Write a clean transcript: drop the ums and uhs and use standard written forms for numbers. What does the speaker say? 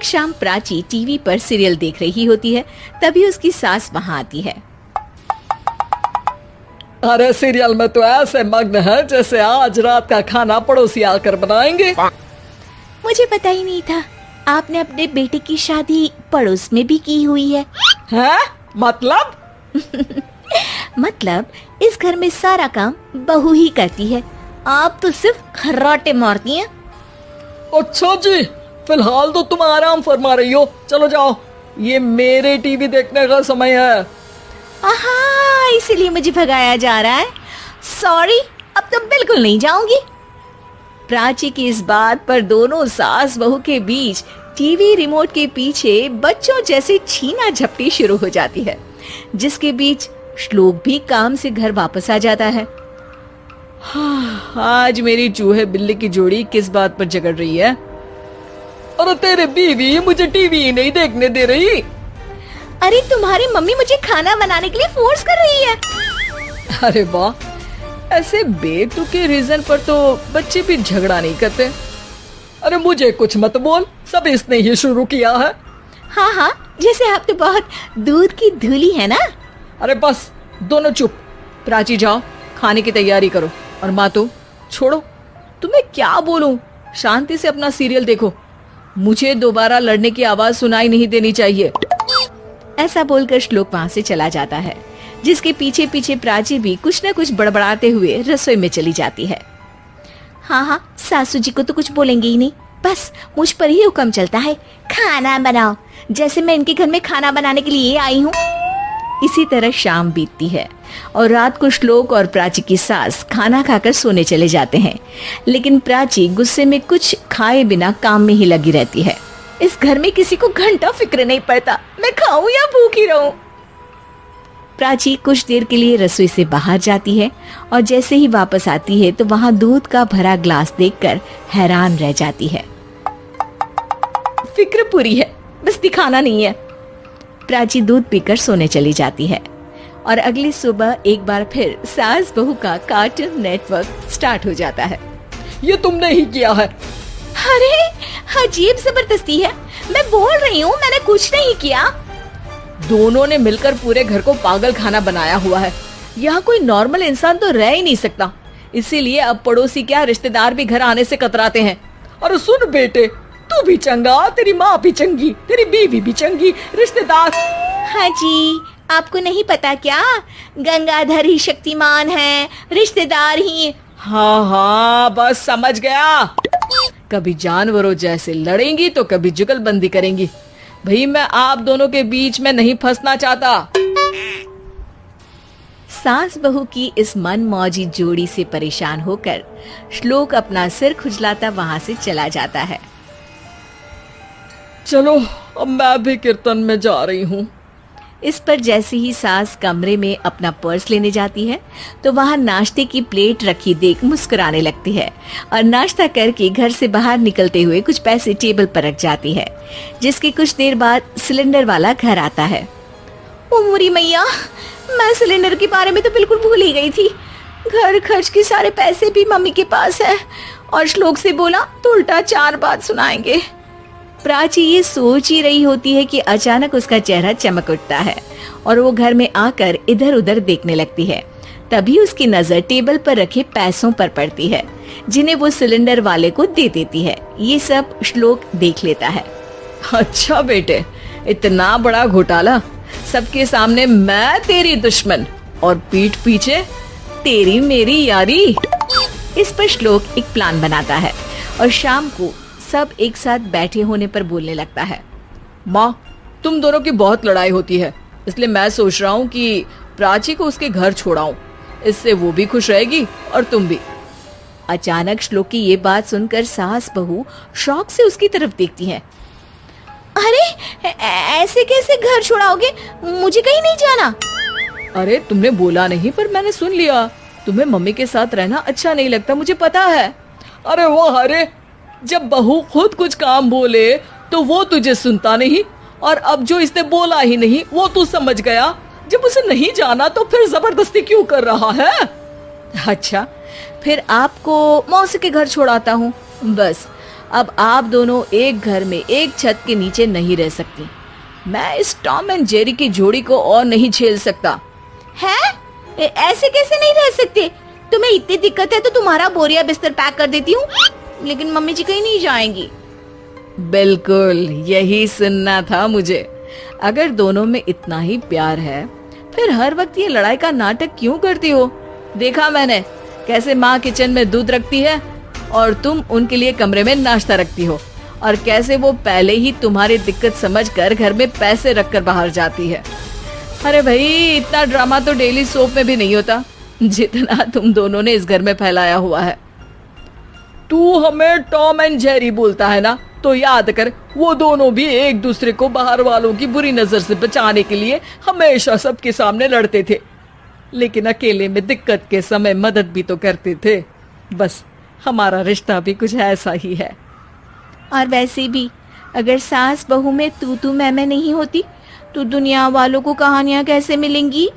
एक शाम प्राची टीवी पर सीरियल देख रही होती है, तभी उसकी सास वहाँ आती है। अरे सीरियल में तो ऐसे मग्न है जैसे आज रात का खाना पड़ोसी आकर बनाएंगे। मुझे पता ही नहीं था आपने अपने बेटे की शादी पड़ोस में भी की हुई है। हैं? मतलब? मतलब इस घर में सारा काम बहू ही करती है, आप तो सिर्फ खर्राटे मारती हैं। अच्छा जी, फिलहाल तो तुम आराम फरमा रही हो, चलो जाओ, ये मेरे टीवी देखने का समय है। आहा, इसीलिए मुझे भगाया जा रहा है। सॉरी, अब तो बिल्कुल नहीं जाऊंगी। प्राची की इस बात पर दोनों सास बहू के बीच टीवी रिमोट के पीछे बच्चों जैसे छीना झपटी शुरू हो जाती है, जिसके बीच श्लोक भी काम से घर वापस आ जाता है। आज मेरी चूहे बिल्ली की जोड़ी किस बात पर झगड़ रही है? अरे तेरे बीवी मुझे टीवी ही नहीं देखने दे रही। अरे तुम्हारी मम्मी मुझे खाना बनाने के लिए फोर्स कर रही है। अरे वाह, ऐसे बेतुके रीजन पर तो बच्चे भी झगड़ा नहीं करते। अरे मुझे कुछ मत बोल, सब इसने ही शुरू किया है। हाँ हाँ, जैसे आप तो बहुत दूध की धूली है ना। अरे बस दोनों चुप। प्राची जाओ, खाने की तैयारी करो। और माँ तो छोड़ो, तुम्हें क्या बोलूं, शांति से अपना सीरियल देखो, मुझे दोबारा लड़ने की आवाज सुनाई नहीं देनी चाहिए। ऐसा बोलकर श्लोक वहाँ से चला जाता है, जिसके पीछे पीछे प्राची भी कुछ न कुछ बड़बड़ाते हुए रसोई में चली जाती है। हाँ हाँ, सासू जी को तो कुछ बोलेंगे ही नहीं, बस मुझ पर ही हुक्म चलता है, खाना बनाओ, जैसे मैं इनके घर में खाना बनाने के लिए आई हूँ। इसी तरह शाम बीतती है और रात को श्लोक और प्राची की सास खाना खाकर सोने चले जाते हैं, लेकिन प्राची गुस्से में कुछ खाए बिना काम में ही लगी रहती है। इस घर में किसी को घंटा फिक्र नहीं पड़ता, मैं खाऊं या भूखी रहूं। प्राची कुछ देर के लिए रसोई से बाहर जाती है और जैसे ही वापस आती है तो वहां दूध का भरा ग्लास देखकर हैरान रह जाती है। फिक्र पूरी है, बस दिखाना नहीं है। प्राची दूध पीकर सोने चली जाती है और अगली सुबह एक बार फिर सास बहू का कार्टून नेटवर्क स्टार्ट हो जाता है। ये तुमने ही किया है। अरे अजीब जबरदस्ती है, मैं बोल रही हूँ मैंने कुछ नहीं किया। दोनों ने मिलकर पूरे घर को पागल खाना बनाया हुआ है। यहाँ कोई नॉर्मल इंसान तो रह ही नहीं सकता, इसीलिए अब पड़ोसी क्या रिश्तेदार भी घर आने से कतराते हैं। और सुन बेटे, तू भी चंगा, तेरी माँ भी चंगी, तेरी बीवी भी चंगी, रिश्तेदार। हाँ जी, आपको नहीं पता क्या, गंगाधर ही शक्तिमान है, रिश्तेदार ही। हाँ हाँ, बस समझ गया। कभी जानवरों जैसे लड़ेंगी तो कभी जुगलबंदी करेंगी। भाई मैं आप दोनों के बीच में नहीं फंसना चाहता। सास बहू की इस मनमौजी जोड़ी से परेशान होकर श्लोक अपना सिर खुजलाता वहां से चला जाता है। चलो अब मैं भी कीर्तन में जा रही हूँ। इस पर जैसे ही सास कमरे में अपना पर्स लेने जाती है तो वहां नाश्ते की प्लेट रखी देख मुस्कुराने लगती है और नाश्ता करके घर से बाहर निकलते हुए कुछ पैसे टेबल पर रख जाती है, जिसके कुछ देर बाद सिलेंडर वाला घर आता है। ओ मुरी मैया, मैं सिलेंडर के बारे में तो बिल्कुल भूल ही गई थी। घर खर्च के सारे पैसे भी मम्मी के पास है और श्लोक से बोला तो उल्टा 4 बात सुनाएंगे। प्राची ये सोच ही रही होती है कि अचानक उसका चेहरा चमक उठता है और वो घर में आकर इधर उधर देखने लगती है। तभी उसकी नजर टेबल पर रखे पैसों पर पड़ती है, जिन्हें वो सिलेंडर वाले को दे देती है। ये सब श्लोक देख लेता है। अच्छा बेटे, इतना बड़ा घोटाला, सबके सामने मैं तेरी दुश्मन और पीठ पीछे तेरी मेरी यारी। इस पर श्लोक एक प्लान बनाता है और शाम को सब एक साथ बैठे होने पर बोलने लगता है। माँ, तुम दोनों की बहुत लड़ाई होती है, इसलिए मैं सोच रहा हूँ कि प्राची को उसके घर छोड़ाऊं, इससे वो भी खुश रहेगी और तुम भी। अचानक श्लोक की ये बात सुनकर सास बहू शौक से उसकी तरफ देखती हैं। अरे ऐसे कैसे घर छोड़ाओगे, मुझे कहीं नहीं जाना। अरे तुमने बोला नहीं पर मैंने सुन लिया, तुम्हें मम्मी के साथ रहना अच्छा नहीं लगता, मुझे पता है। अरे वो अरे, जब बहू खुद कुछ काम बोले तो वो तुझे सुनता नहीं, और अब जो इसने बोला ही नहीं वो तू समझ गया। जब उसे नहीं जाना तो फिर जबरदस्ती क्यों कर रहा है? अच्छा, फिर आपको मौसी के घर छोड़ाता हूँ, बस अब आप दोनों एक घर में एक छत के नीचे नहीं रह सकती। मैं इस टॉम एंड जेरी की जोड़ी को और नहीं झेल सकता। है? ऐसे कैसे नहीं रह सकते? तुम्हें इतनी दिक्कत है तो तुम्हारा बोरिया बिस्तर पैक कर देती हूँ, लेकिन मम्मी जी कहीं नहीं जाएंगी। बिल्कुल यही सुनना था मुझे। अगर दोनों में इतना ही प्यार है फिर हर वक्त ये लड़ाई का नाटक क्यों करती हो? देखा मैंने कैसे माँ किचन में दूध रखती है और तुम उनके लिए कमरे में नाश्ता रखती हो, और कैसे वो पहले ही तुम्हारी दिक्कत समझकर घर में पैसे रखकर बाहर जाती है। अरे भाई, इतना ड्रामा तो डेली सोप में भी नहीं होता जितना तुम दोनों ने इस घर में फैलाया हुआ है। तू हमें टॉम एंड जेरी बोलता है ना, तो याद कर वो दोनों भी एक दूसरे को बाहर वालों की बुरी नजर से बचाने के लिए हमेशा सबके सामने लड़ते थे, लेकिन अकेले में दिक्कत के समय मदद भी तो करते थे। बस हमारा रिश्ता भी कुछ ऐसा ही है। और वैसे भी अगर सास बहू में तू मैं नहीं होती तो दुनिया वालों को कहानियां कैसे मिलेंगी?